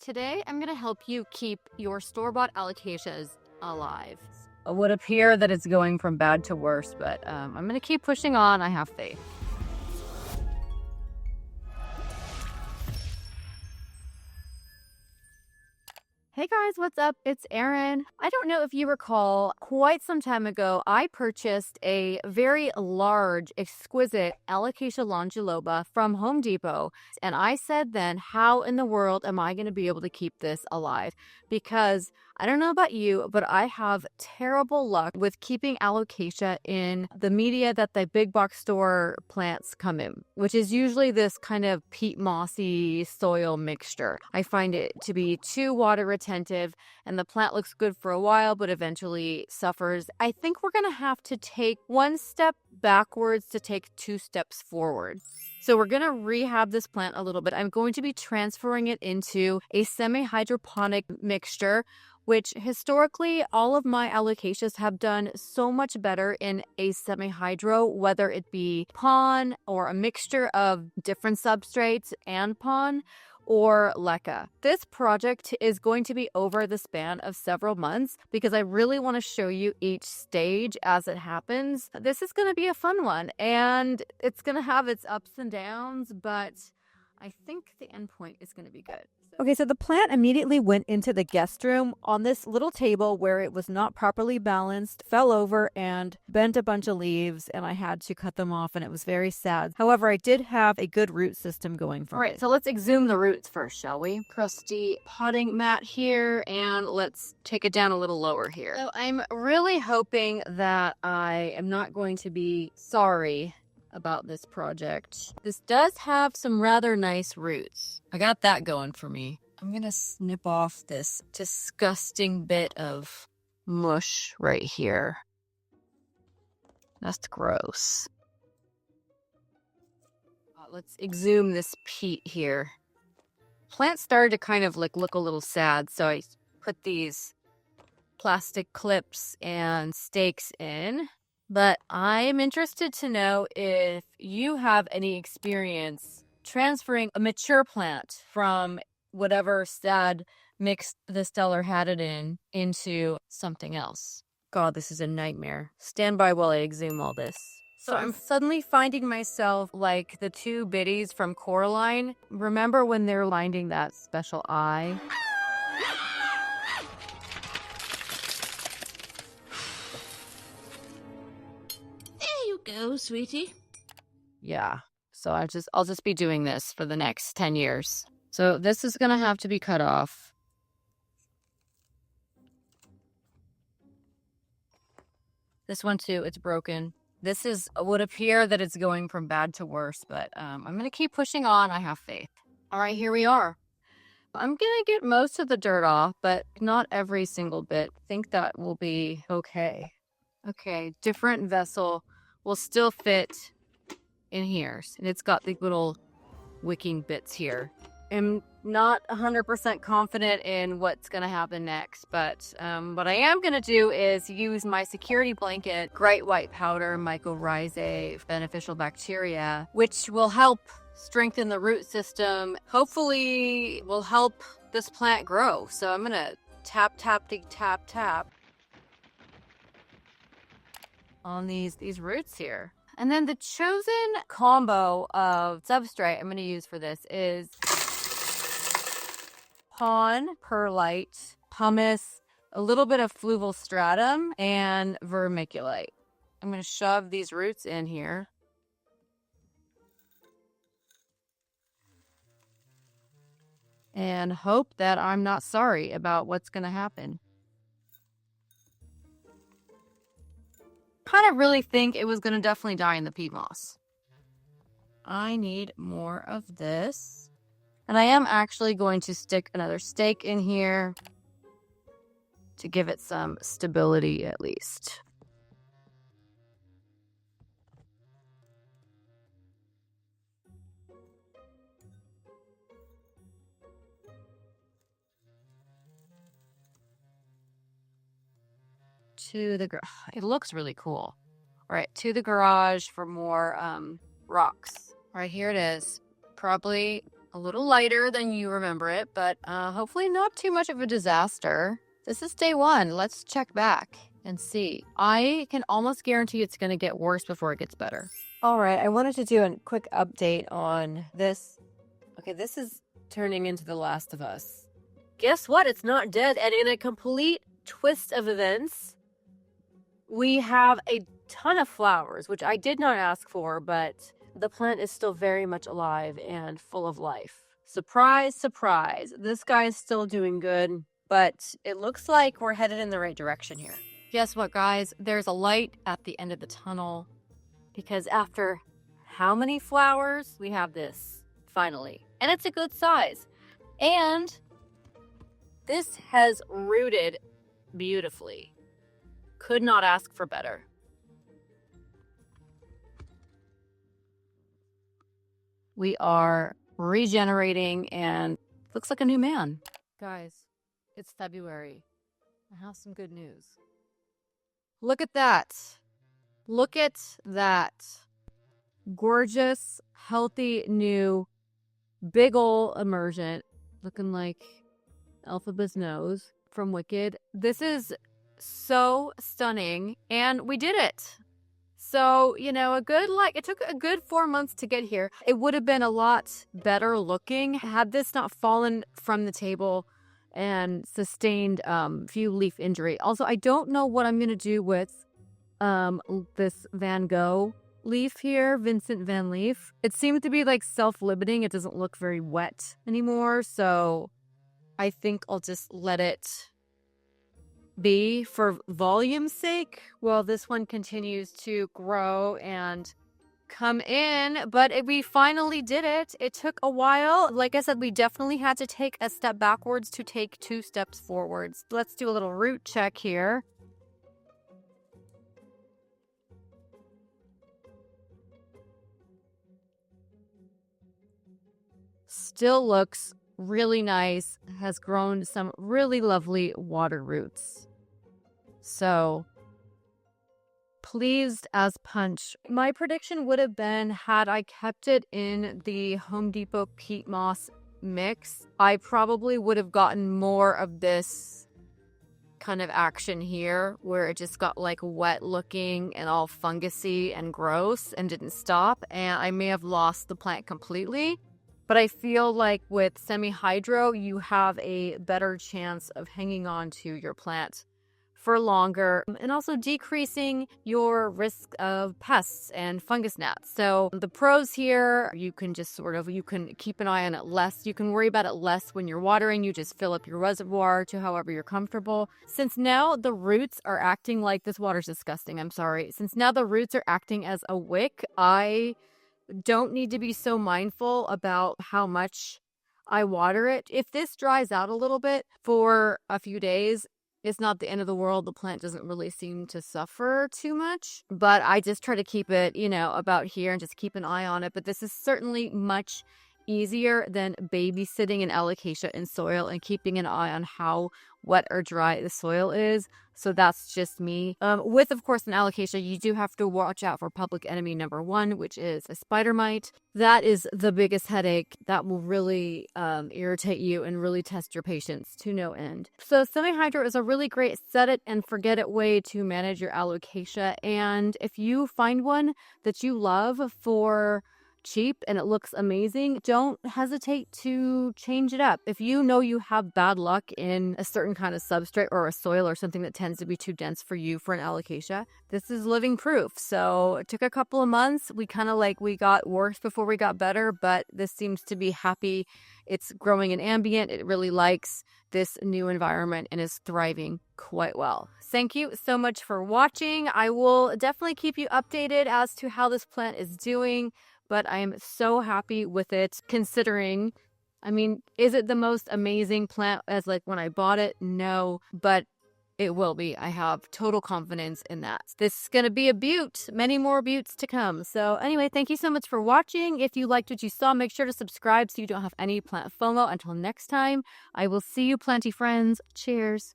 Today I'm going to help you keep your store-bought alocasias alive. It would appear that it's going from bad to worse, but I'm going to keep pushing on. I have faith. Hey guys, what's up? It's Erin. I don't know if you recall, quite some time ago, I purchased a very large, exquisite Alocasia Longiloba from Home Depot. And I said then, how in the world am I going to be able to keep this alive? Because I don't know about you, but I have terrible luck with keeping Alocasia in the media that the big box store plants come in, which is usually this kind of peat mossy soil mixture. I find it to be too water retentive and the plant looks good for a while, but eventually suffers. I think we're going to have to take one step backwards to take two steps forward. So we're going to rehab this plant a little bit. I'm going to be transferring it into a semi-hydroponic mixture, which historically all of my alocasias have done so much better in a semi-hydro, whether it be pon or a mixture of different substrates and pon or leca. This project is going to be over the span of several months because I really want to show you each stage as it happens. This is going to be a fun one and it's going to have its ups and downs, but I think the end point is going to be good. Okay, so the plant immediately went into the guest room on this little table where it was not properly balanced, fell over and bent a bunch of leaves, and I had to cut them off, and it was very sad. However, I did have a good root system going for it. All right, so let's exhume the roots first, shall we? Crusty potting mat here, and let's take it down a little lower here. So I'm really hoping that I am not going to be sorry about this project. This does have some rather nice roots. I got that going for me. I'm gonna snip off this disgusting bit of mush right here. That's gross. Let's exhume this peat here. Plant started to kind of like look a little sad, so I put these plastic clips and stakes in. But I'm interested to know if you have any experience transferring a mature plant from whatever sad mix the seller had it in into something else. God, this is a nightmare. Stand by while I exhume all this. So I'm suddenly finding myself like the two biddies from Coraline. Remember when they're finding that special eye? Go, sweetie. Yeah. So I'll just be doing this for the next 10 years. So this is going to have to be cut off. This one too, it's broken. This would appear that it's going from bad to worse, but I'm going to keep pushing on. I have faith. All right, here we are. I'm going to get most of the dirt off, but not every single bit. I think that will be okay. Okay, different vessel will still fit in here. And it's got the little wicking bits here. I'm not 100% confident in what's going to happen next, but what I am going to do is use my security blanket, great white powder, mycorrhizae, beneficial bacteria, which will help strengthen the root system. Hopefully will help this plant grow. So I'm going to tap, tap, dig, tap, tap on these roots here. And then the chosen combo of substrate I'm going to use for this is pon, perlite, pumice, a little bit of fluval stratum, and vermiculite. I'm going to shove these roots in here. And hope that I'm not sorry about what's going to happen. Kind of really think it was going to definitely die in the peat moss. I need more of this. And I am actually going to stick another stake in here to give it some stability at least. It looks really cool. All right, to the garage for more rocks. All right, here it is. Probably a little lighter than you remember it, but hopefully not too much of a disaster. This is day 1. Let's check back and see. I can almost guarantee it's going to get worse before it gets better. All right, I wanted to do a quick update on this. Okay, this is turning into The Last of Us. Guess what? It's not dead, and in a complete twist of events, we have a ton of flowers, which I did not ask for, but the plant is still very much alive and full of life. Surprise, surprise. This guy is still doing good, but it looks like we're headed in the right direction here. Guess what, guys? There's a light at the end of the tunnel, because after how many flowers? We have this, finally. And it's a good size. And this has rooted beautifully. Could not ask for better. We are regenerating and looks like a new man. Guys, it's February. I have some good news. Look at that. Look at that. Gorgeous, healthy, new, big ol' emergent. Looking like Elphaba's nose from Wicked. This is so stunning, and we did it. So, it took a good 4 months to get here. It would have been a lot better looking had this not fallen from the table and sustained few leaf injury. Also, I don't know what I'm going to do with this Van Gogh leaf here, Vincent Van Leaf. It seems to be like self-limiting. It doesn't look very wet anymore, so I think I'll just let it be for volume's sake while this one continues to grow and come in. But we finally did it. It took a while. Like I said, we definitely had to take a step backwards to take 2 steps forwards. Let's do a little root check here. Still looks really nice. Has grown some really lovely water roots. So, pleased as punch. My prediction would have been, had I kept it in the Home Depot peat moss mix, I probably would have gotten more of this kind of action here, where it just got like wet looking and all fungusy and gross and didn't stop, and I may have lost the plant completely. But I feel like with semi-hydro, you have a better chance of hanging on to your plant for longer, and also decreasing your risk of pests and fungus gnats. So the pros here, you can just you can keep an eye on it less. You can worry about it less when you're watering. You just fill up your reservoir to however you're comfortable. Since now the roots are acting like, this water's disgusting, I'm sorry. Since now the roots are acting as a wick, I don't need to be so mindful about how much I water it. If this dries out a little bit for a few days, it's not the end of the world. The plant doesn't really seem to suffer too much, but I just try to keep it, about here and just keep an eye on it. But this is certainly much easier than babysitting an alocasia in soil and keeping an eye on how wet or dry the soil is. So that's just me. With, of course, an alocasia, you do have to watch out for public enemy number 1, which is a spider mite. That is the biggest headache. That will really irritate you and really test your patience to no end. So semi-hydro is a really great set it and forget it way to manage your alocasia. And if you find one that you love for cheap and it looks amazing, don't hesitate to change it up. If you know you have bad luck in a certain kind of substrate or a soil or something that tends to be too dense for you for an alocasia, this is living proof. So it took a couple of months. We got worse before we got better, but this seems to be happy. It's growing in ambient. It really likes this new environment and is thriving quite well. Thank you so much for watching. I will definitely keep you updated as to how this plant is doing, but I am so happy with it, considering, is it the most amazing plant as when I bought it? No, but it will be. I have total confidence in that. This is going to be a beaut, many more beauts to come. So anyway, thank you so much for watching. If you liked what you saw, make sure to subscribe so you don't have any plant FOMO. Until next time, I will see you, planty friends. Cheers.